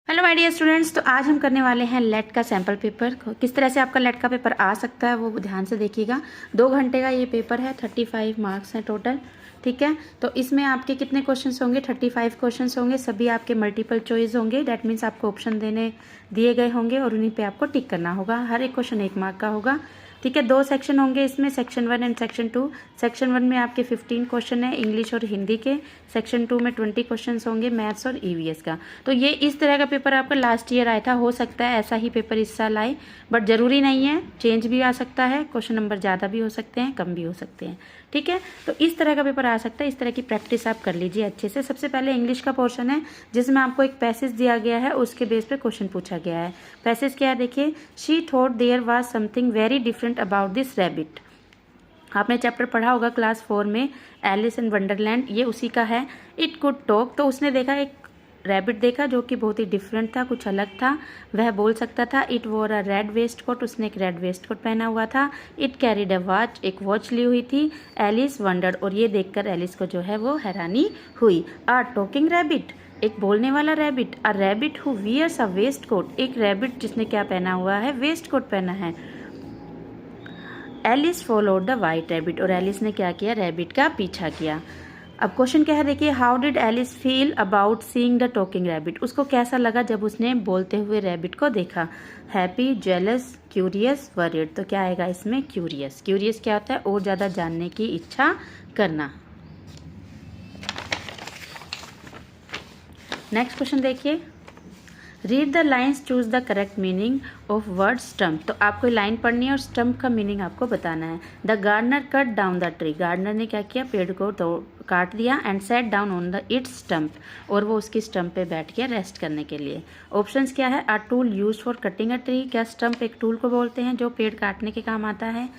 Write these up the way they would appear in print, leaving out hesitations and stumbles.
Hello my dear students, तो आज हम करने वाले हैं लेट का सैम्पल पेपर। किस तरह से आपका लेट का पेपर आ सकता है वो ध्यान से देखिएगा। 2 घंटे का ये पेपर है, 35 मार्क्स हैं टोटल। ठीक है, तो इसमें आपके कितने क्वेश्चंस होंगे? 35 क्वेश्चंस होंगे, सभी आपके मल्टीपल चॉइस होंगे। दैट मीन्स आपको ऑप्शन दिए गए होंगे और उन्हीं पे आपको टिक करना होगा। हर एक क्वेश्चन 1 मार्क का होगा। ठीक है, 2 सेक्शन होंगे इसमें, सेक्शन 1 एंड सेक्शन 2। सेक्शन 1 में आपके 15 क्वेश्चन है इंग्लिश और हिंदी के। सेक्शन 2 में 20 क्वेश्चन होंगे मैथ्स और ईवीएस का। तो ये इस तरह का पेपर आपका लास्ट ईयर आया था। हो सकता है ऐसा ही पेपर इस साल आए, बट ज़रूरी नहीं है, चेंज भी आ सकता है। क्वेश्चन नंबर ज़्यादा भी हो सकते हैं, कम भी हो सकते हैं। ठीक है, तो इस तरह का पेपर आ सकता है। इस तरह की प्रैक्टिस आप कर लीजिए अच्छे से। सबसे पहले इंग्लिश का पोर्शन है जिसमें आपको एक पैसेज दिया गया है, उसके बेस पे क्वेश्चन पूछा गया है। पैसेज क्या है देखिए। She thought there was something very different about this rabbit. आपने चैप्टर पढ़ा होगा क्लास 4 में, एलिस इन वंडरलैंड, ये उसी का है। इट कुड टॉक, तो उसने देखा एक रैबिट देखा जो कि बहुत ही डिफरेंट था, कुछ अलग था, वह बोल सकता था। इट वोर अ रेड वेस्ट कोट, उसने एक रेड वेस्ट कोट पहना हुआ था। इट कैरिड अ वॉच, एक वॉच ली हुई थी। एलिस वंडर्ड, और ये देखकर एलिस को जो है वो हैरानी हुई। अ टॉकिंग रैबिट, एक बोलने वाला rabbit. A rabbit who wears a waistcoat, एक रैबिट जिसने क्या पहना हुआ है? वेस्ट कोट पहना है। Alice followed the white rabbit, और एलिस ने क्या किया? रैबिट का पीछा किया। अब क्वेश्चन क्या है देखिए। How did Alice feel about seeing the talking rabbit, उसको कैसा लगा जब उसने बोलते हुए रैबिट को देखा? Happy, jealous, curious, worried. तो क्या आएगा इसमें? क्यूरियस। क्यूरियस क्या होता है? और ज़्यादा जानने की इच्छा करना। नेक्स्ट क्वेश्चन देखिए। Read the lines, choose the correct meaning of word stump. तो आपको लाइन पढ़नी है और स्टम्प का मीनिंग आपको बताना है। The gardener cut down the tree, gardener ने क्या किया? पेड़ को काट दिया। And sat down on the its stump, और वो उसकी स्टम्प पे बैठ गया रेस्ट करने के लिए। ऑप्शंस क्या है? A tool use for cutting a tree, क्या स्टम्प एक टूल को बोलते हैं जो पेड़ काटने के काम आता है?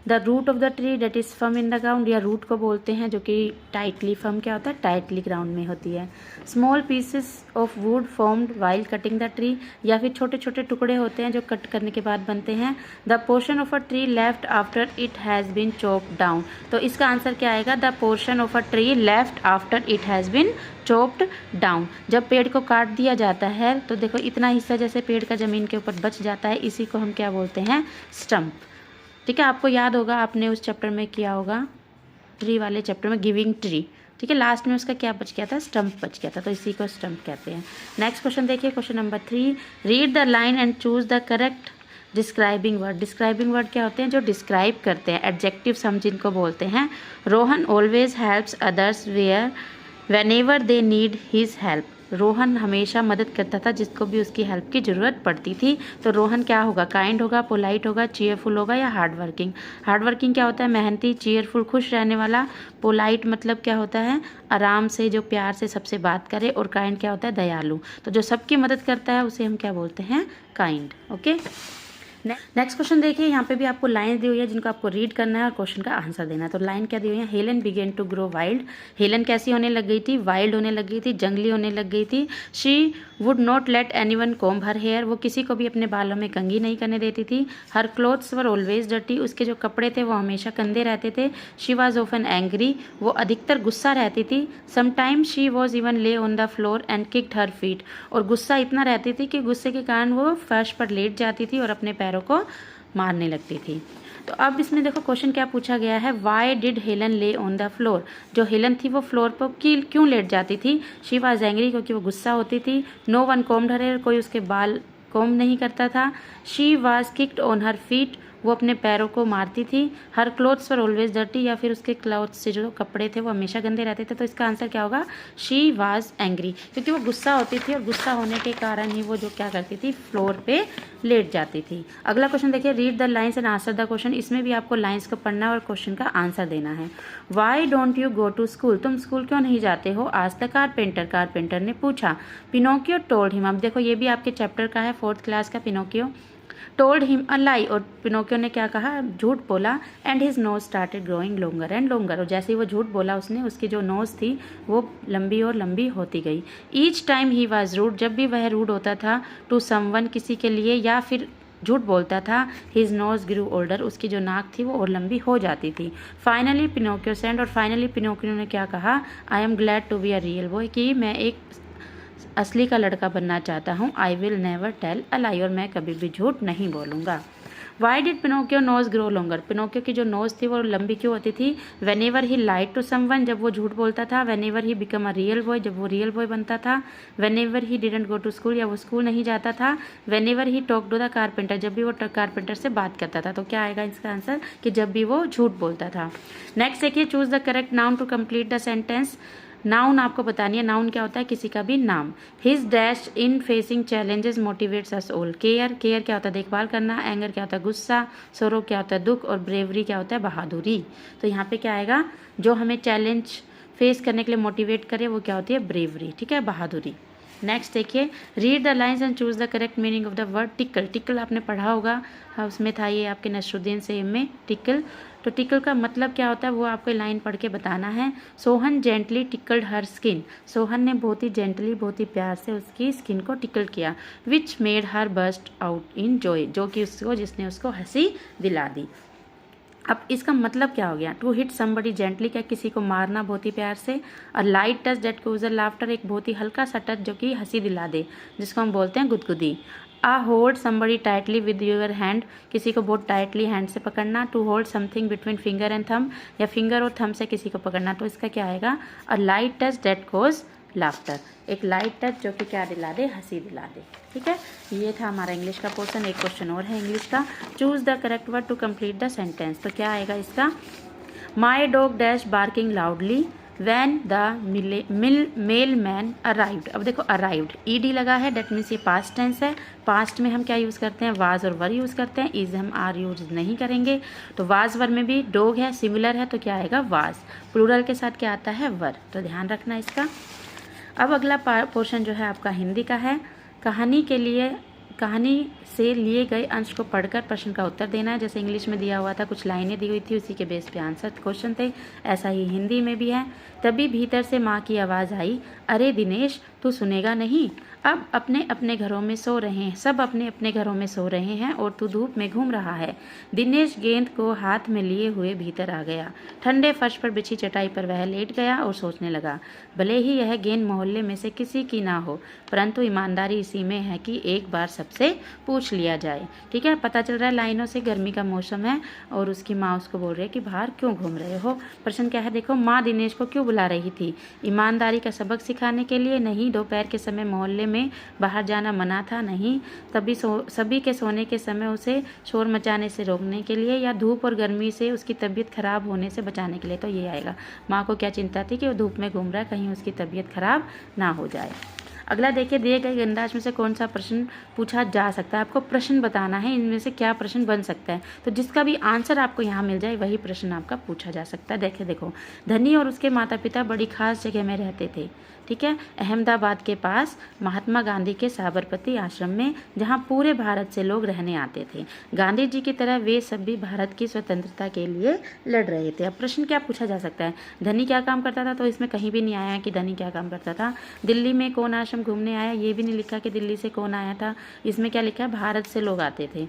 The root of the tree that is firm in the ground, या रूट को बोलते हैं जो कि टाइटली, फर्म क्या होता है? टाइटली ग्राउंड में होती है। Small pieces of would formed while cutting the tree, या फिर छोटे छोटे टुकड़े होते हैं जो कट करने के बाद बनते हैं। The portion of a tree left after it has been chopped down, तो इसका आंसर क्या आएगा? The portion of a tree left after it has been chopped down. जब पेड़ को काट दिया जाता है तो देखो इतना हिस्सा जैसे पेड़ का ज़मीन के ऊपर बच जाता है, इसी को हम क्या बोलते हैं? स्टम्प। ठीक है, आपको याद होगा, आपने उस चैप्टर में किया होगा, ट्री वाले चैप्टर में, गिविंग ट्री। ठीक है, लास्ट में उसका क्या बच गया था? स्टम्प बच गया था, तो इसी को स्टम्प कहते हैं। नेक्स्ट क्वेश्चन देखिए, question number 3। Read the line and choose the correct describing word. Describing word क्या होते हैं? जो डिस्क्राइब करते हैं, एडजेक्टिव्स हम जिनको बोलते हैं। Rohan always helps others whenever they need his help, Rohan हमेशा मदद करता था जिसको भी उसकी हेल्प की ज़रूरत पड़ती थी। तो रोहन क्या होगा? काइंड होगा, पोलाइट होगा, चीयरफुल होगा, या हार्ड वर्किंग? हार्ड वर्किंग क्या होता है? मेहनती। चीयरफुल खुश रहने वाला। पोलाइट मतलब क्या होता है? आराम से, जो प्यार से सबसे बात करे। और काइंड क्या होता है? दयालु। तो जो सबकी मदद करता है उसे हम क्या बोलते हैं? काइंड। ओके, नेक्स्ट क्वेश्चन देखिए। यहाँ पे भी आपको लाइन दी हुई है जिनको आपको रीड करना है और क्वेश्चन का आंसर देना है। तो लाइन क्या दी हुई है? Helen began to grow wild, Helen कैसी होने लग गई थी? वाइल्ड होने लग गई थी, जंगली होने लग गई थी। She would not let anyone comb her hair, वो किसी को भी अपने बालों में कंघी नहीं करने देती थी। Her clothes were always dirty, उसके जो कपड़े थे वो हमेशा गंदे रहते थे। शी वॉज ऑफन एंग्री, वो अधिकतर गुस्सा रहती थी। समटाइम्स शी वॉज इवन ले on the floor and kicked her feet, और गुस्सा इतना रहती थी कि गुस्से के कारण वो फर्श पर लेट जाती थी और अपने पैरों को मारने लगती थी। तो अब इसमें देखो क्वेश्चन क्या पूछा गया है। वाई डिड हेलन ले ऑन द फ्लोर, जो हेलन थी वो फ्लोर पर क्यों लेट जाती थी? शी वाज एंग्री, क्योंकि वो गुस्सा होती थी। No one combed her hair, कोई उसके बाल कॉम नहीं करता था। She was kicked on her feet, वो अपने पैरों को मारती थी। Her clothes were always dirty, या फिर उसके क्लोथ्स से जो कपड़े थे वो हमेशा गंदे रहते थे। तो इसका आंसर क्या होगा? शी वाज एंग्री, क्योंकि वो गुस्सा होती थी और गुस्सा होने के कारण ही वो जो क्या करती थी? फ्लोर पे लेट जाती थी। अगला क्वेश्चन देखिए। Read the lines and answer the question, इसमें भी आपको लाइन्स को पढ़ना और क्वेश्चन का आंसर देना है। Why don't you go to school, तुम स्कूल क्यों नहीं जाते हो? आज द कारपेंटर, कारपेंटर ने पूछा। पिनोकियो टोल्ड हिम, अब देखो ये भी आपके चैप्टर का है, 4th क्लास का। Pinocchio told him a lie, और पिनोकियो ने क्या कहा? झूठ बोला। And his nose started growing longer and longer, और जैसे ही वो झूठ बोला उसने, उसकी जो नोज थी वो लंबी और लंबी होती गई। Each time he was rude, जब भी वह रूड होता था, टू समवन, किसी के लिए, या फिर झूठ बोलता था, हिज नोज ग्रू ओल्डर, उसकी जो नाक थी वो और लंबी हो जाती थी। फाइनली पिनोकियो सेंड, और फाइनली पिनोकियो ने क्या कहा? I am glad to be a real boy, कि मैं एक असली का लड़का बनना चाहता हूँ। I will never tell a lie, और मैं कभी भी झूठ नहीं बोलूँगा। Why did Pinocchio nose grow longer, Pinocchio की जो नोज थी वो लंबी क्यों होती थी? Whenever he lied to someone, जब वो झूठ बोलता था। Whenever he become a real boy, जब वो रियल बॉय बनता था। Whenever he didn't go to school, या वो स्कूल नहीं जाता था। Whenever he talk to the carpenter, जब भी वो कारपेंटर से बात करता था। तो क्या आएगा इसका आंसर कि जब भी वो झूठ बोलता था। नेक्स्ट देखिए, choose the correct noun to complete the sentence. Noun आपको बतानी है, नाउन क्या होता है? किसी का भी नाम। His dash in facing challenges motivates us all. Care, care क्या होता है? देखभाल करना। एंगर क्या होता है? गुस्सा। सोरो क्या होता है? दुख। और ब्रेवरी क्या होता है? बहादुरी। तो यहाँ पे क्या आएगा? जो हमें चैलेंज फेस करने के लिए मोटिवेट करे वो क्या होती है? ब्रेवरी, ठीक है, बहादुरी। नेक्स्ट देखिए, read the lines and choose the correct meaning of the word tackle. Tackle आपने पढ़ा होगा, उसमें था ये आपके नसरुद्दीन से में टिकल। तो टिकल का मतलब क्या होता है वो आपको लाइन पढ़ के बताना है। सोहन जेंटली टिकल्ड हर स्किन, सोहन ने बहुत ही जेंटली, बहुत ही प्यार से उसकी स्किन को टिकल किया। Which made her burst out in joy, जो कि उसको, जिसने उसको हंसी दिला दी। अब इसका मतलब क्या हो गया? टू हिट समबडी जेंटली, क्या किसी को मारना बहुत ही प्यार से। और लाइट टच डेट कोज लाफ्टर, एक बहुत ही हल्का सा टच जो कि हंसी दिला दे, जिसको हम बोलते हैं गुदगुदी। A hold somebody tightly with your hand, किसी को बहुत टाइटली हैंड से पकड़ना। To hold something between finger and thumb, या फिंगर और थम से किसी को पकड़ना। तो इसका क्या आएगा? अ लाइट टच डेट कोज लाफ्टर, एक लाइट टच जो कि क्या दिला दे? हंसी दिला दे, ठीक है। ये था हमारा इंग्लिश का पोर्शन। एक क्वेश्चन और है इंग्लिश का। Choose the correct word to complete the sentence. तो क्या आएगा इसका? My dog dash barking loudly when the mail man arrived. अब देखो अराइव्ड ईडी लगा है, डेट मीन्स ये पास्ट टेंस है। पास्ट में हम क्या यूज़ करते हैं? वाज और वर यूज़ करते हैं। इज हम आर यूज नहीं करेंगे। तो वाज वर में भी डॉग है, सिमिलर है, तो क्या आएगा? वाज। प्लूरल के साथ क्या आता है? वर। तो ध्यान रखना इसका। अब अगला पोर्शन जो है आपका हिंदी का है। कहानी से लिए गए अंश को पढ़कर प्रश्न का उत्तर देना है। जैसे इंग्लिश में दिया हुआ था, कुछ लाइनें दी हुई थी, उसी के बेस पे आंसर क्वेश्चन थे, ऐसा ही हिंदी में भी है। तभी भीतर से माँ की आवाज़ आई, अरे दिनेश तू सुनेगा नहीं? अब अपने अपने घरों में सो रहे हैं, सब अपने अपने घरों में सो रहे हैं और तू धूप में घूम रहा है। दिनेश गेंद को हाथ में लिए हुए भीतर आ गया। ठंडे फर्श पर बिछी चटाई पर वह लेट गया और सोचने लगा। भले ही यह गेंद मोहल्ले में से किसी की ना हो, परंतु ईमानदारी इसी में है कि एक बार सबसे पूछ लिया जाए। ठीक है, पता चल रहा है लाइनों से गर्मी का मौसम है और उसकी माँ उसको बोल रही है कि बाहर क्यों घूम रहे हो। प्रश्न क्या है? देखो, माँ दिनेश को क्यों बुला रही थी? ईमानदारी का सबक सिखाने के लिए? नहीं। दोपहर के समय मोहल्ले में बाहर जाना मना था? नहीं। तभी सभी के सोने के समय उसे शोर मचाने से रोकने के लिए, या धूप और गर्मी से उसकी तबीयत खराब होने से बचाने के लिए? तो ये आएगा। माँ को क्या चिंता थी कि वो धूप में घूम रहा है, कहीं उसकी तबीयत खराब ना हो जाए। अगला देखिए, दिए गए अंदाज में से कौन सा प्रश्न पूछा जा सकता है। आपको प्रश्न बताना है, इनमें से क्या प्रश्न बन सकता है। तो जिसका भी आंसर आपको यहाँ मिल जाए वही प्रश्न आपका पूछा जा सकता है। देखो, धनी और उसके माता पिता बड़ी खास जगह में रहते थे। ठीक है, अहमदाबाद के पास महात्मा गांधी के साबरमती आश्रम में, जहाँ पूरे भारत से लोग रहने आते थे। गांधी जी की तरह वे सब भी भारत की स्वतंत्रता के लिए लड़ रहे थे। अब प्रश्न क्या पूछा जा सकता है? धनी क्या काम करता था? तो इसमें कहीं भी नहीं आया कि धनी क्या काम करता था। दिल्ली में कौन आश्रम घूमने आया? ये भी नहीं लिखा कि दिल्ली से कौन आया था। इसमें क्या लिखा है? भारत से लोग आते थे।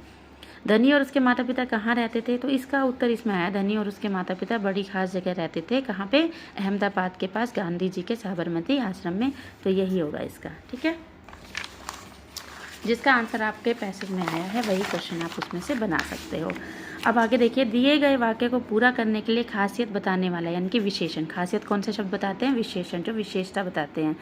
धनी और उसके माता पिता कहाँ रहते थे? तो इसका उत्तर इसमें आया, धनी और उसके माता पिता बड़ी खास जगह रहते थे। कहाँ पे? अहमदाबाद के पास गांधी जी के साबरमती आश्रम में। तो यही होगा इसका। ठीक है, जिसका आंसर आपके पैसेज में आया है वही क्वेश्चन आप उसमें से बना सकते हो। अब आगे देखिए, दिए गए वाक्य को पूरा करने के लिए खासियत बताने वाला यानी कि विशेषण। खासियत कौन से शब्द बताते हैं? विशेषण, जो विशेषता बताते हैं।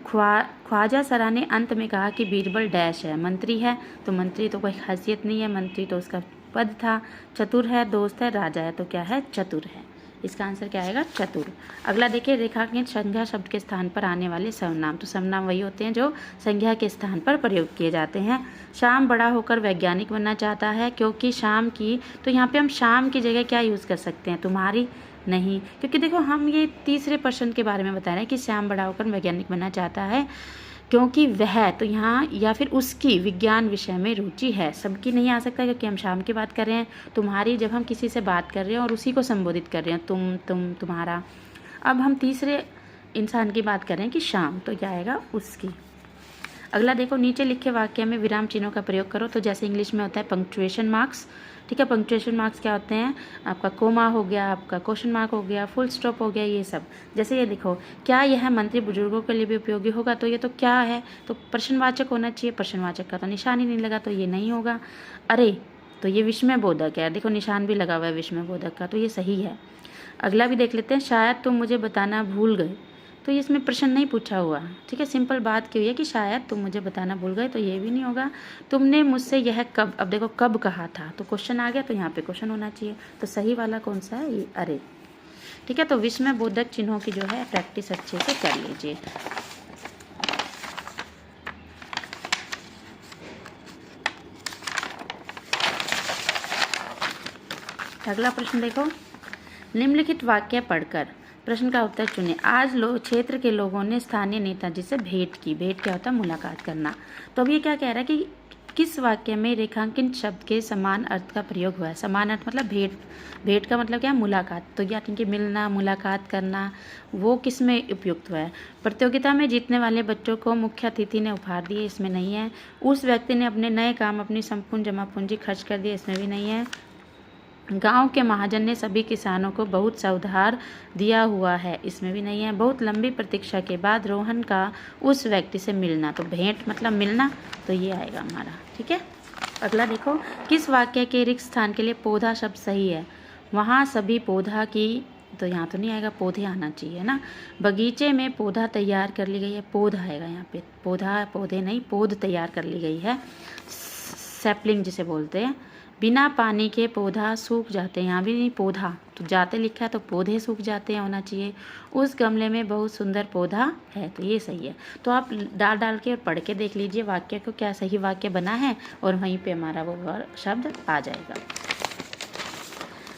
ख्वाजा सरा ने अंत में कहा कि बीरबल डैश है, मंत्री है। तो मंत्री तो कोई खासियत नहीं है, मंत्री तो उसका पद था। चतुर है, दोस्त है, राजा है। तो क्या है? चतुर है। इसका आंसर क्या आएगा? चतुर। अगला देखिए, रेखांकित संज्ञा शब्द के स्थान पर आने वाले सर्वनाम। तो सर्वनाम वही होते हैं जो संज्ञा के स्थान पर प्रयोग किए जाते हैं। शाम बड़ा होकर वैज्ञानिक बनना चाहता है, क्योंकि शाम की, तो यहाँ पे हम शाम की जगह क्या यूज़ कर सकते हैं? तुम्हारी? नहीं, क्योंकि देखो हम ये तीसरे पर्सन के बारे में बता रहे हैं कि श्याम बड़ा होकर वैज्ञानिक बनना चाहता है, क्योंकि वह, तो यहाँ या फिर उसकी विज्ञान विषय में रुचि है। सबकी नहीं आ सकता क्योंकि हम शाम की बात कर रहे हैं। तुम्हारी जब हम किसी से बात कर रहे हैं और उसी को संबोधित कर रहे हैं, तुम, तुम्हारा। अब हम तीसरे इंसान की बात कर रहे हैं कि शाम, तो क्या आएगा? उसकी। अगला देखो, नीचे लिखे वाक्य में विराम चिन्हों का प्रयोग करो। तो जैसे इंग्लिश में होता है पंक्चुएशन मार्क्स, ठीक है। पंक्चुएशन मार्क्स क्या होते हैं, आपका कोमा हो गया, आपका क्वेश्चन मार्क हो गया, फुल स्टॉप हो गया, ये सब। जैसे ये देखो, क्या यह मंत्री बुजुर्गों के लिए भी उपयोगी होगा, तो ये तो क्या है, तो प्रश्नवाचक होना चाहिए, प्रश्नवाचक का तो निशान ही नहीं लगा, तो ये नहीं होगा। अरे, तो ये विस्मय बोधक है, देखो निशान भी लगा हुआ है विस्मय बोधक का, तो ये सही है। अगला भी देख लेते हैं, शायद तुम मुझे बताना भूल गए, तो ये इसमें प्रश्न नहीं पूछा हुआ, ठीक है। सिंपल बात क्यों है कि शायद तुम मुझे बताना भूल गए, तो ये भी नहीं होगा। तुमने मुझसे यह कब, अब देखो कब कहा था, तो क्वेश्चन आ गया, तो यहाँ पे क्वेश्चन होना चाहिए। तो सही वाला कौन सा है, ये अरे, ठीक है। तो विस्मय बोधक चिन्हों की जो है प्रैक्टिस अच्छे से कर लीजिए। अगला प्रश्न देखो, निम्नलिखित वाक्य पढ़कर प्रश्न का उत्तर चुनें। आज क्षेत्र के लोगों ने स्थानीय नेताजी से भेंट की। भेंट क्या होता है, मुलाकात करना। तो अब ये क्या कह रहा है कि किस वाक्य में रेखांकित शब्द के समान अर्थ का प्रयोग हुआ है। समान अर्थ मतलब भेंट, भेंट का मतलब क्या है, मुलाकात। तो यानी कि मिलना, मुलाकात करना, वो किस में उपयुक्त हुआ है। प्रतियोगिता में जीतने वाले बच्चों को मुख्य अतिथि ने उपहार दिए, इसमें नहीं है। उस व्यक्ति ने अपने नए काम अपनी संपूर्ण जमा पूंजी खर्च कर दी, इसमें भी नहीं है। गांव के महाजन ने सभी किसानों को बहुत सा उधार दिया हुआ है, इसमें भी नहीं है। बहुत लंबी प्रतीक्षा के बाद रोहन का उस व्यक्ति से मिलना, तो भेंट मतलब मिलना, तो ये आएगा हमारा, ठीक है। अगला देखो, किस वाक्य के रिक्त स्थान के लिए पौधा शब्द सही है। वहाँ सभी पौधा की, तो यहाँ तो नहीं आएगा, पौधे आना चाहिए ना। बगीचे में पौधा तैयार कर ली गई है, पौधा आएगा यहाँ पे, पौधा, पौधे नहीं, पौध तैयार कर ली गई है, सैपलिंग जिसे बोलते हैं। बिना पानी के पौधा सूख जाते हैं, यहाँ भी नहीं पौधा, तो जाते लिखा है तो पौधे सूख जाते हैं होना चाहिए। उस गमले में बहुत सुंदर पौधा है, तो ये सही है। तो आप डाल डाल के और पढ़ के देख लीजिए वाक्य को, क्या सही वाक्य बना है, और वहीं पे हमारा वो शब्द आ जाएगा।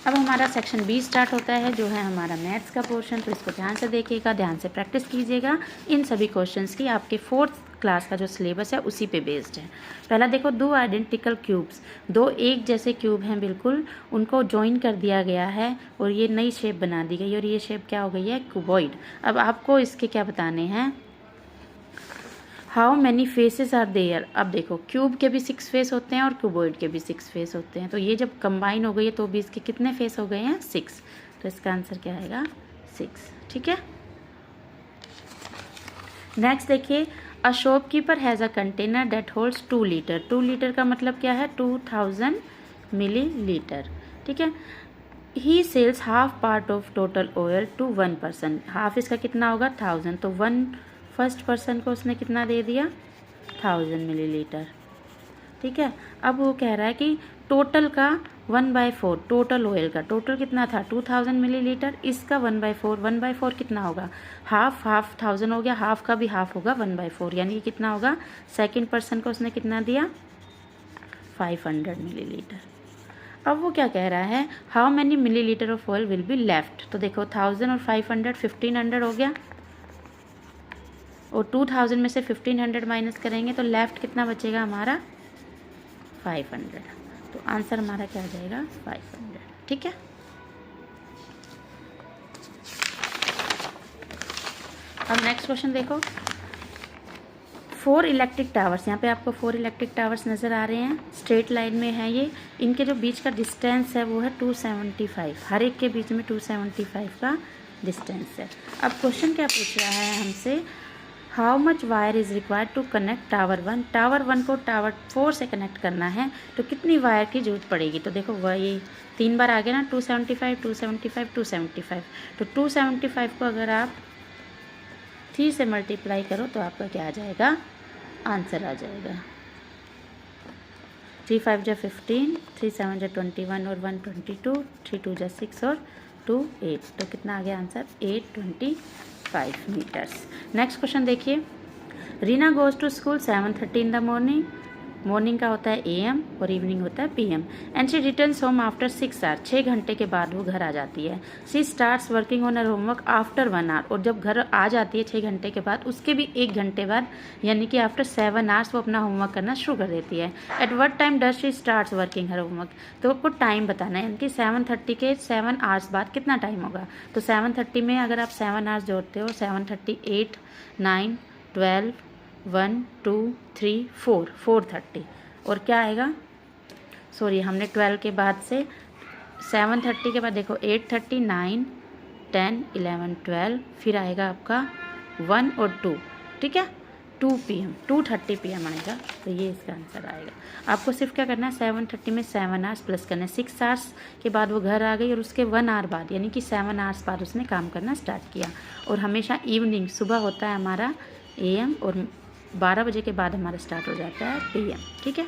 अब हमारा सेक्शन 20 स्टार्ट होता है, जो है हमारा मैथ्स का पोर्शन। तो इसको ध्यान से देखिएगा, ध्यान से प्रैक्टिस कीजिएगा। इन सभी क्वेश्चंस की आपके 4th क्लास का जो सिलेबस है उसी पे बेस्ड है। पहला देखो, दो आइडेंटिकल क्यूब्स, दो एक जैसे क्यूब हैं बिल्कुल, उनको ज्वाइन कर दिया गया है और ये नई शेप बना दी गई, और ये शेप क्या हो गई है, क्यूबॉइड। अब आपको इसके क्या बताने हैं, how many faces are there. अब देखो, क्यूब के भी 6 फेस होते हैं और क्यूबॉइड के भी 6 फेस होते हैं, तो ये जब कंबाइन हो गई है तो भी इसके कितने फेस हो गए हैं, 6। तो इसका आंसर क्या आएगा, 6, ठीक है। नेक्स्ट देखिए, a shopkeeper has a container that holds 2 litre. 2 litre का मतलब क्या है, 2000 मिलीलीटर, ठीक है। He sells half part of total oil to 1 person. Half इसका कितना होगा, 1000, तो 1 फर्स्ट पर्सन को उसने कितना दे दिया, 1000 मिलीलीटर, ठीक है। अब वो कह रहा है कि टोटल का 1/4, टोटल ऑयल का टोटल कितना था, 2000 मिलीलीटर, इसका 1/4, 1/4 कितना होगा, हाफ, हाफ 1000 हो गया, हाफ का भी हाफ होगा 1/4, यानी कि कितना होगा, सेकंड पर्सन को उसने कितना दिया, 500 मिलीलीटर। अब वो क्या कह रहा है, how many millilitre of oil will be left. तो देखो 1000 और 500, 1500 हो गया, और 2000 में से 1500 माइनस करेंगे तो लेफ्ट कितना बचेगा हमारा, 500। तो आंसर हमारा क्या आ जाएगा, 500, ठीक है। अब नेक्स्ट क्वेश्चन देखो, 4 इलेक्ट्रिक टावर्स, यहाँ पे आपको 4 इलेक्ट्रिक टावर्स नज़र आ रहे हैं, स्ट्रेट लाइन में है ये। इनके जो बीच का डिस्टेंस है वो है 275, हर एक के बीच में 275 का डिस्टेंस है। अब क्वेश्चन क्या पूछ रहा है हमसे, how much wire is required to connect tower 1। Tower 1 को टावर 4 से कनेक्ट करना है, तो कितनी वायर की जरूरत पड़ेगी। तो देखो वही 3 बार आ गया ना, 275, 275, 275। तो 275 को अगर आप 3 से मल्टीप्लाई करो तो आपका क्या आ जाएगा, आंसर आ जाएगा 3 5 जा 15, 3 7 जा 21 और 1 22, 3 2 जा 6 और 2 8। तो कितना आ गया आंसर, 825 मीटर्स। नेक्स्ट क्वेश्चन देखिए, Reena goes to school 7:30 in the morning. Morning का होता है AM और इवनिंग होता है PM। And she returns home after 6 hour, 6 घंटे के बाद वो घर आ जाती है। She starts working on her homework after 1 hour, और जब घर आ जाती है 6 घंटे के बाद, उसके भी 1 घंटे बाद, यानी कि आफ्टर 7 आवर्स वो अपना होमवर्क करना शुरू कर देती है। At what time does she starts working her homework. तो आपको टाइम बताना है, यानी कि 7:30 के 7 आवर्स बाद कितना टाइम होगा। तो 7:30 में अगर आप 7 आवर्स जोड़ते हो, 7:30 8 9 12 1 2 3 4 4:30 और क्या आएगा, सॉरी हमने 12 के बाद से 7:30 के बाद देखो 8:30 9 10 11 12 फिर आएगा आपका 1 और 2, ठीक है 2 PM 2:30 PM आएगा। तो ये इसका आंसर आएगा। आपको सिर्फ क्या करना है 7:30 में 7 आवर्स प्लस करना है। 6 आवर्स के बाद वो घर आ गई और उसके 1 आवर बाद यानी कि 7 आवर्स बाद उसने काम करना स्टार्ट किया। और हमेशा इवनिंग सुबह होता है हमारा AM और 12 बजे के बाद हमारा स्टार्ट हो जाता है PM, ठीक है।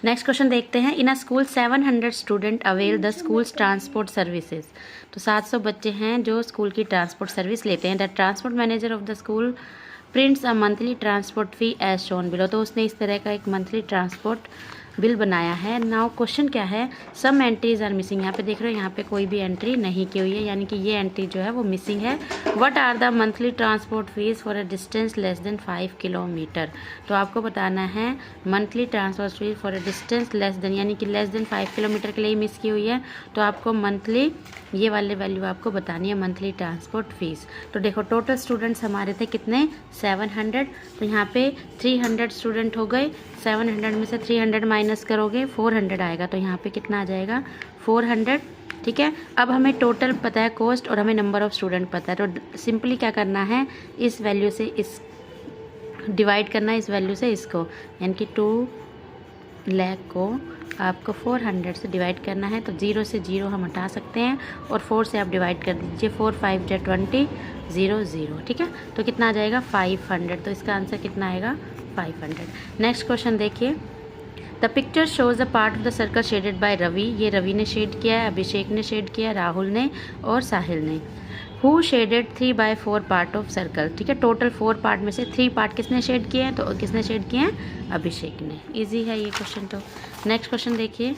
नेक्स्ट क्वेश्चन देखते हैं। In a school 700 student avail the school's transport services. तो 700 बच्चे हैं जो स्कूल की ट्रांसपोर्ट सर्विस लेते हैं। The transport manager of the school prints a monthly transport fee as shown below. तो उसने इस तरह का एक मंथली ट्रांसपोर्ट बिल बनाया है। नाउ क्वेश्चन क्या है, सम एंट्रीज आर मिसिंग। यहाँ पे देख रहे हो यहाँ पे कोई भी एंट्री नहीं की हुई है यानी कि ये एंट्री जो है वो मिसिंग है। What are the monthly transport fees for a distance less than 5 kilometer. तो आपको बताना है monthly transport fees for a distance less than यानी कि लेस देन 5 किलोमीटर के लिए मिस की हुई है। तो आपको मंथली ये वाले वैल्यू आपको बतानी है मंथली ट्रांसपोर्ट फीस। तो देखो टोटल स्टूडेंट्स हमारे थे कितने 700। तो यहाँ पे 300 स्टूडेंट हो गए। 700 में से 300 माइनस करोगे 400 आएगा। तो यहाँ पे कितना आ जाएगा 400, ठीक है। अब हमें टोटल पता है कॉस्ट और हमें नंबर ऑफ़ स्टूडेंट पता है। तो सिंपली क्या करना है इस वैल्यू से इस डिवाइड करना है इस वैल्यू से इसको, यानी कि 2 लाख को आपको 400 से डिवाइड करना है। तो 0 से 0 हम हटा सकते हैं और 4 से आप डिवाइड कर दीजिए। 4 5 जा 20 0 0, ठीक है। तो कितना आ जाएगा 500। तो इसका आंसर कितना आएगा 500। नेक्स्ट क्वेश्चन देखिए। The picture shows the part of the circle shaded by Ravi. ये रवि ने शेड किया है, अभिषेक ने शेड किया, राहुल ने और साहिल ने। Who shaded 3/4 part of circle, ठीक है। टोटल 4 पार्ट में से 3 पार्ट किसने शेड किए हैं, तो किसने शेड किए हैं अभिषेक ने। इजी है ये क्वेश्चन। तो नेक्स्ट क्वेश्चन देखिए।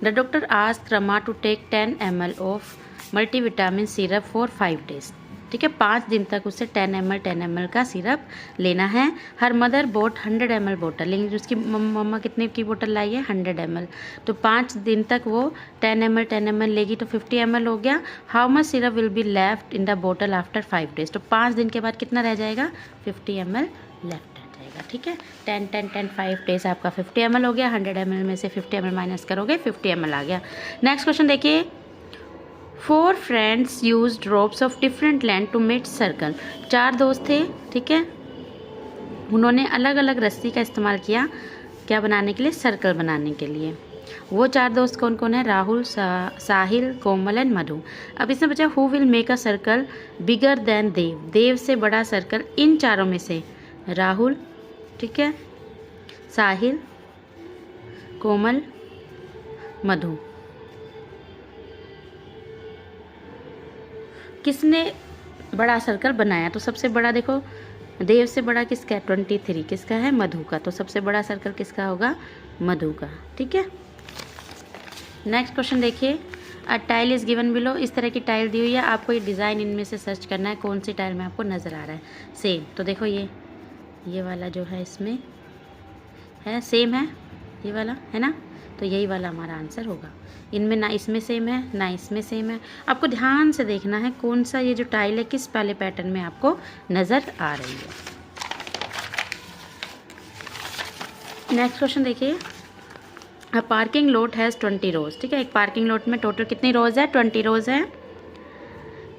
The doctor asked Rama to take 10 ml of multivitamin syrup for 5 days, ठीक है। 5 दिन तक उसे 10 ml का सिरप लेना है। हर मदर बोट 100 ml बोतल, लेकिन उसकी मम्मा कितने की बोतल लाई है 100 ml। तो 5 दिन तक वो 10 ml लेगी तो 50 ml हो गया। How much syrup will be left in the बोतल आफ्टर 5 days। तो 5 दिन के बाद कितना रह जाएगा 50 ml लेफ्ट रह जाएगा, ठीक है। 10 10 10 5 days आपका 50 ml हो गया। 100 ml में से 50 ml माइनस करोगे 50 ml आ गया। नेक्स्ट क्वेश्चन देखिए। 4 friends use drops of different length to make circle. 4 दोस्त थे, ठीक है। उन्होंने अलग अलग रस्सी का इस्तेमाल किया क्या बनाने के लिए, सर्कल बनाने के लिए। वो 4 दोस्त कौन कौन है, राहुल, साहिल, कोमल एंड मधु। अब इसमें बचा who will make a circle bigger than Dev. Dev से बड़ा सर्कल इन चारों में से राहुल, ठीक है, साहिल, कोमल, मधु। किसने बड़ा सर्कल बनाया, तो सबसे बड़ा देखो देव से बड़ा किसका है 23, किसका है मधु का। तो सबसे बड़ा सर्कल किसका होगा मधु का, ठीक है। नेक्स्ट क्वेश्चन देखिए। अ टाइल इज़ गिवन बिलो। इस तरह की टाइल दी हुई है, आपको ये डिज़ाइन इनमें से सर्च करना है कौन सी टाइल में आपको नज़र आ रहा है सेम। तो देखो ये वाला जो है इसमें है सेम है, ये वाला है ना, तो यही वाला हमारा आंसर होगा। इनमें ना इसमें सेम है ना इसमें सेम है। आपको ध्यान से देखना है कौन सा ये जो टाइल है किस वाले पैटर्न में आपको नज़र आ रही है। नेक्स्ट क्वेश्चन देखिए। अ पार्किंग लॉट हैज़ 20 रोज, ठीक है। एक पार्किंग लॉट में टोटल कितनी रोज है 20 रोज है।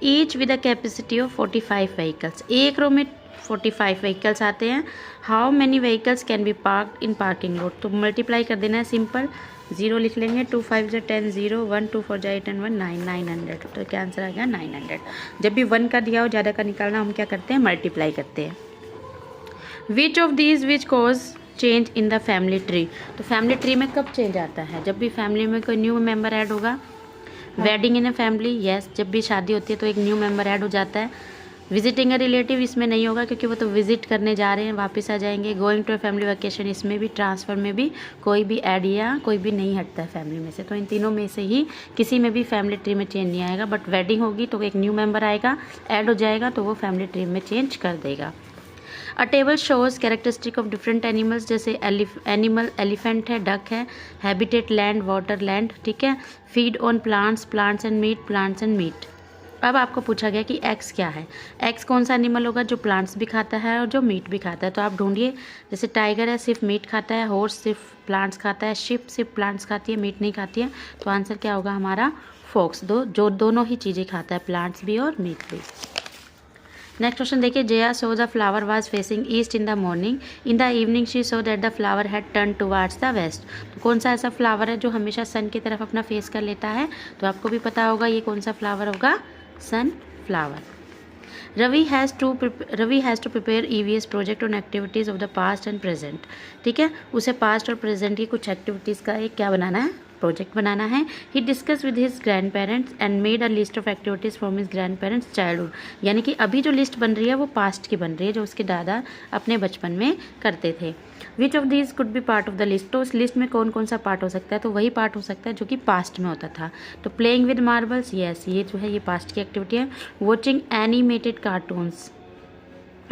Each with a capacity of 45 vehicles. एक रो में 45 व्हीकल्स आते हैं। How many vehicles can be park in parking lot. तो मल्टीप्लाई कर देना है सिंपल, 0 लिख लेंगे, 2 5 जा 10 0, 1 2 4 जा 8 and 1 9 900। तो क्या आंसर आ गया 900। जब भी 1 का दिया हो ज़्यादा का निकालना हम क्या करते हैं मल्टीप्लाई करते हैं। विच of these which cause change in the family tree. तो फैमिली ट्री में कब चेंज आता है, जब भी फैमिली में कोई न्यू मेंबर ऐड होगा। Wedding in a family, yes, जब भी शादी होती है तो एक न्यू मेंबर ऐड हो जाता है। विजिटिंग अ रिलेटिव इसमें नहीं होगा क्योंकि वो तो विजिट करने जा रहे हैं वापस आ जाएंगे। Going to a family vacation इसमें भी, ट्रांसफ़र में भी कोई भी ऐड या कोई भी नहीं हटता है फैमिली में से। तो इन तीनों में से ही किसी में भी फैमिली ट्री में चेंज नहीं आएगा। बट वेडिंग होगी तो एक न्यू मेंबर आएगा, ऐड हो जाएगा तो वो फैमिली ट्री में चेंज कर देगा। A table shows characteristic of different animals, जैसे एनिमल एलिफेंट है, डक है, हैबिटेट लैंड, वाटर लैंड, ठीक है, feed on plants, plants and meat, plants and meat. अब आपको पूछा गया कि एक्स क्या है, एक्स कौन सा एनिमल होगा जो प्लांट्स भी खाता है और जो मीट भी खाता है, तो आप ढूंढिए। जैसे टाइगर है, सिर्फ मीट खाता है, हॉर्स सिर्फ प्लांट्स खाता है, शिप सिर्फ प्लांट्स खाती है, मीट नहीं खाती है, तो आंसर क्या होगा हमारा फॉक्स, जो दोनों ही चीज़ें खाता है, प्लांट्स भी और मीट भी। नेक्स्ट क्वेश्चन देखिए, Jaya saw the flower was facing east in the morning, in the evening she saw that the flower had turn towards the west. तो कौन सा ऐसा फ्लावर है जो हमेशा सन की तरफ अपना फेस कर लेता है, तो आपको भी पता होगा ये कौन सा फ्लावर होगा, sunflower. Ravi has to prepare EVS project on activities of the past and present, ठीक है, उसे पास्ट और प्रेजेंट की कुछ एक्टिविटीज़ का एक क्या बनाना है, प्रोजेक्ट बनाना है। He discuss with his grandparents and made a list of activities from his grandparents childhood, यानी कि अभी जो लिस्ट बन रही है वो पास्ट की बन रही है, जो उसके दादा अपने बचपन में करते थे। विच of these could be part of the list, तो उस लिस्ट में कौन कौन सा पार्ट हो सकता है, तो वही पार्ट हो सकता है जो कि पास्ट में होता था। तो प्लेइंग विद मार्बल्स, यस, ये जो है ये पास्ट की एक्टिविटी है। Watching animated cartoons,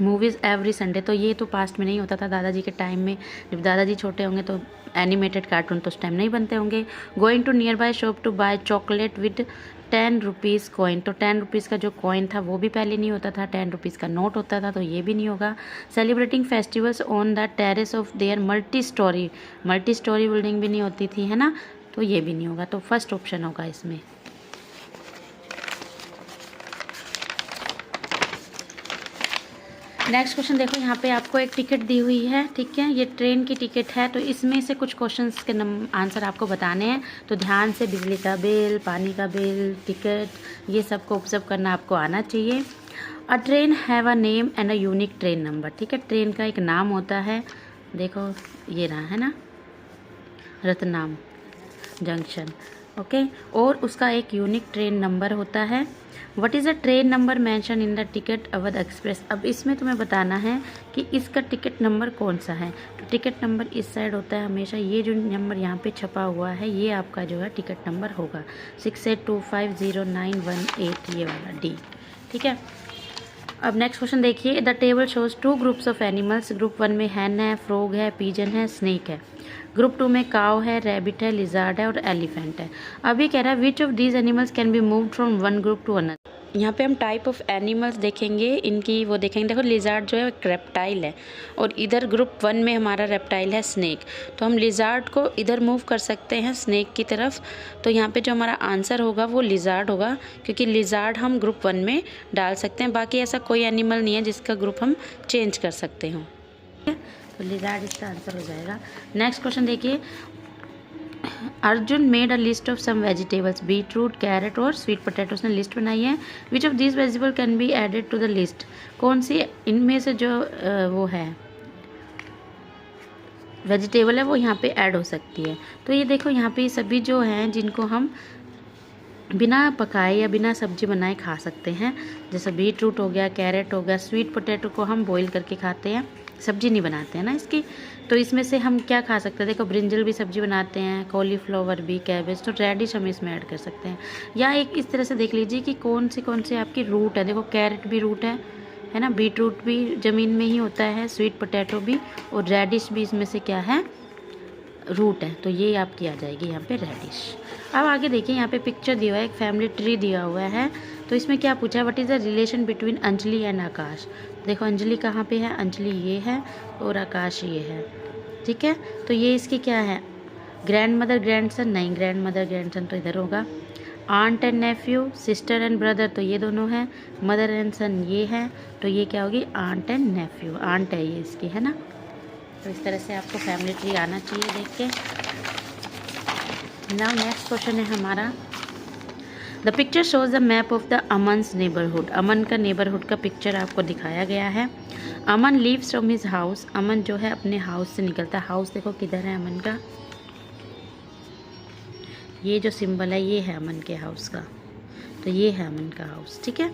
movies every Sunday, तो ये तो पास्ट में नहीं होता था, दादाजी के टाइम में, जब दादाजी छोटे होंगे तो एनिमेटेड कार्टून तो उस टाइम नहीं बनते होंगे। Going to nearby shop to buy chocolate with 10 rupees coin, तो 10 रुपीज़ का जो कॉइन था वो भी पहले नहीं होता था, 10 रुपीज़ का नोट होता था, तो ये भी नहीं होगा। Celebrating festivals on the terrace of their multi storey building भी नहीं होती थी, है ना, तो ये भी नहीं होगा, तो फर्स्ट ऑप्शन होगा इसमें। नेक्स्ट क्वेश्चन देखो, यहाँ पे आपको एक टिकट दी हुई है, ठीक है, ये ट्रेन की टिकट है, तो इसमें से कुछ क्वेश्चंस के आंसर आपको बताने हैं, तो ध्यान से बिजली का बिल, पानी का बिल, टिकट, ये सब को ऑब्जर्व करना आपको आना चाहिए। अ train have a name and a unique train number, ठीक है, ट्रेन का एक नाम होता है, देखो ये रहा है ना, रतनाम जंक्शन, ओके, और उसका एक यूनिक ट्रेन नंबर होता है। What is a train number mention in the ticket Awadh express, अब इसमें तुम्हें बताना है कि इसका टिकट नंबर कौन सा है, तो टिकट नंबर इस साइड होता है हमेशा, ये जो नंबर यहाँ पे छपा हुआ है ये आपका जो है टिकट नंबर होगा 68250918, ये वाला डी, ठीक है। अब नेक्स्ट क्वेश्चन देखिए, the table shows 2 groups of animals, group 1 में हैन है, फ्रॉग है, पिजन है, स्नेक है, ग्रुप 2 में काव है, रैबिट है, लिजार्ड है और एलिफेंट है। अभी कह रहा है which of these animals can be moved from one group to another, यहाँ पे हम टाइप ऑफ एनिमल्स देखेंगे, इनकी वो देखेंगे। देखो लिजार्ड जो है एक रेप्टाइल है और इधर ग्रुप 1 में हमारा रेप्टाइल है स्नेक, तो हम लिजार्ड को इधर मूव कर सकते हैं स्नेक की तरफ, तो यहाँ पे जो हमारा आंसर होगा वो लिजार्ड होगा, क्योंकि लिजार्ड हम ग्रुप 1 में डाल सकते हैं, बाकी ऐसा कोई एनिमल नहीं है जिसका ग्रुप हम चेंज कर सकते हों, तो लिजार्ड इसका आंसर हो जाएगा। नेक्स्ट क्वेश्चन देखिए, Arjun made a list of some vegetables, beetroot, carrot और स्वीट पोटैटो, उसने लिस्ट बनाई है। Which of this vegetable can be added to the list, कौन सी इनमें से जो वो है वेजिटेबल है वो यहाँ पे ऐड हो सकती है, तो ये देखो यहाँ पे सभी जो हैं जिनको हम बिना पकाए या बिना सब्जी बनाए खा सकते हैं, जैसे बीटरूट हो गया, कैरेट हो गया, स्वीट पोटैटो को हम बॉईल करके खाते हैं, सब्जी नहीं बनाते हैं ना इसकी, तो इसमें से हम क्या खा सकते हैं, देखो ब्रिंजल भी सब्जी बनाते हैं, कॉलीफ्लावर भी, कैबेज, तो रेडिश हम इसमें ऐड कर सकते हैं। या एक इस तरह से देख लीजिए कि कौन से आपकी रूट है, देखो कैरेट भी रूट है ना, बीटरूट भी ज़मीन में ही होता है, स्वीट पोटैटो भी, और रेडिश भी इसमें से क्या है, रूट है, तो ये आपकी आ जाएगी यहाँ पे रेडिश। अब आगे देखिए, यहाँ पे पिक्चर दिया हुआ है, एक फैमिली ट्री दिया हुआ है, तो इसमें क्या पूछा है, what is the relation between Anjali and Aakash, देखो अंजलि कहाँ पे है, अंजलि ये है और आकाश ये है, ठीक है, तो ये इसकी क्या है, ग्रैंड मदर ग्रैंड सन, नहीं ग्रैंड मदर ग्रैंड सन तो इधर होगा, aunt and nephew, sister and brother, तो ये दोनों हैं, मदर एंड सन ये है, तो ये क्या होगी, आंट एंड नेफ्यू, आंट है ये इसकी, है ना, तो इस तरह से आपको फैमिली ट्री आना चाहिए देख के। नाउ नेक्स्ट क्वेश्चन है हमारा, the picture shows the map of the Aman's neighbourhood, Aman का नेबरहुड का पिक्चर आपको दिखाया गया है। Aman lives from his house, Aman जो है अपने हाउस से निकलता है, हाउस देखो किधर है अमन का, ये जो सिंबल है ये है अमन के हाउस का, तो ये है अमन का हाउस, ठीक है।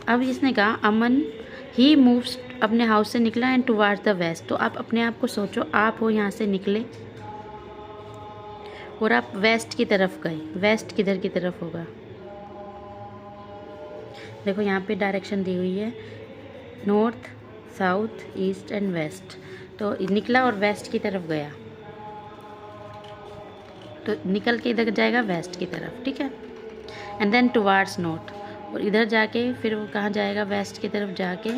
अब इसने कहा अमन ही मूव्स, अपने हाउस से निकला एंड टुवार्ड्स द वेस्ट, तो आप अपने आप को सोचो, आप हो यहाँ से निकले और आप वेस्ट की तरफ गए, वेस्ट किधर की तरफ होगा, देखो यहाँ पे डायरेक्शन दी हुई है, north, south, east and west. तो निकला और वेस्ट की तरफ गया, तो निकल के इधर जाएगा वेस्ट की तरफ, ठीक है। एंड देन टुवार्ड्स नॉर्थ, और इधर जाके फिर वो कहाँ जाएगा, वेस्ट की तरफ जाके,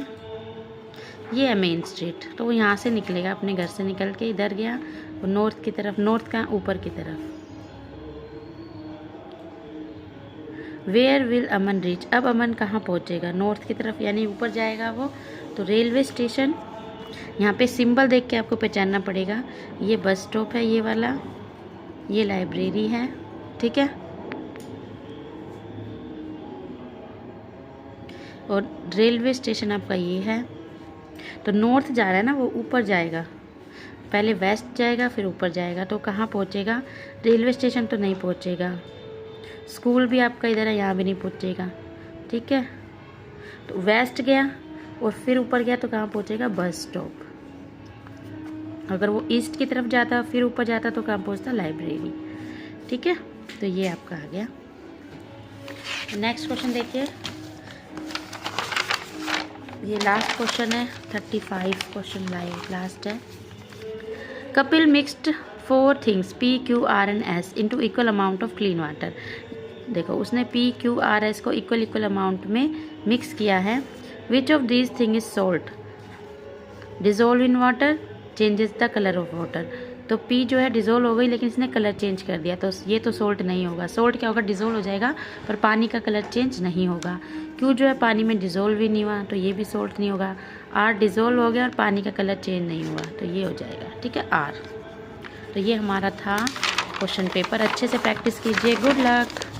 ये है मेन स्ट्रीट। तो वो यहाँ से निकलेगा, अपने घर से निकल के इधर गया और नॉर्थ की तरफ, नॉर्थ का ऊपर की तरफ। वेयर विल अमन रीच, अब अमन कहाँ पहुँचेगा, नॉर्थ की तरफ, यानी ऊपर जाएगा वो। तो रेलवे स्टेशन, यहाँ पे सिंबल देख के आपको पहचानना पड़ेगा, ये बस स्टॉप है ये वाला, ये लाइब्रेरी है, ठीक है। और रेलवे स्टेशन आपका ये है। तो नॉर्थ जा रहा है ना, वो ऊपर जाएगा, पहले वेस्ट जाएगा फिर ऊपर जाएगा। तो कहाँ पहुँचेगा, रेलवे स्टेशन तो नहीं पहुँचेगा, स्कूल भी आपका इधर है, यहाँ भी नहीं पहुँचेगा, ठीक है। तो वेस्ट गया और फिर ऊपर गया तो कहाँ पहुँचेगा, बस स्टॉप। अगर वो ईस्ट की तरफ जाता फिर ऊपर जाता तो कहाँ पहुँचता, लाइब्रेरी, ठीक है। तो ये आपका आ गया। नेक्स्ट क्वेश्चन देखिए, ये लास्ट क्वेश्चन है, 35 क्वेश्चन लास्ट है। Kapil mixed 4 things PQRS into equal amount of clean water. देखो उसने PQRS को इक्वल अमाउंट में मिक्स किया है। Which of these thing is salt, dissolve in water, changes the colour of water. तो P जो है डिजोल्व हो गई, लेकिन इसने कलर चेंज कर दिया, तो ये तो सॉल्ट नहीं होगा। सॉल्ट क्या होगा, डिजोल्व हो जाएगा पर पानी का कलर चेंज नहीं होगा। Q जो है पानी में डिजोल्व ही नहीं हुआ, तो ये भी सॉल्ट नहीं होगा। R डिजोल्व हो गया और पानी का कलर चेंज नहीं हुआ, तो ये हो जाएगा, ठीक है, R। तो ये हमारा था क्वेश्चन पेपर। अच्छे से प्रैक्टिस कीजिए। Good luck.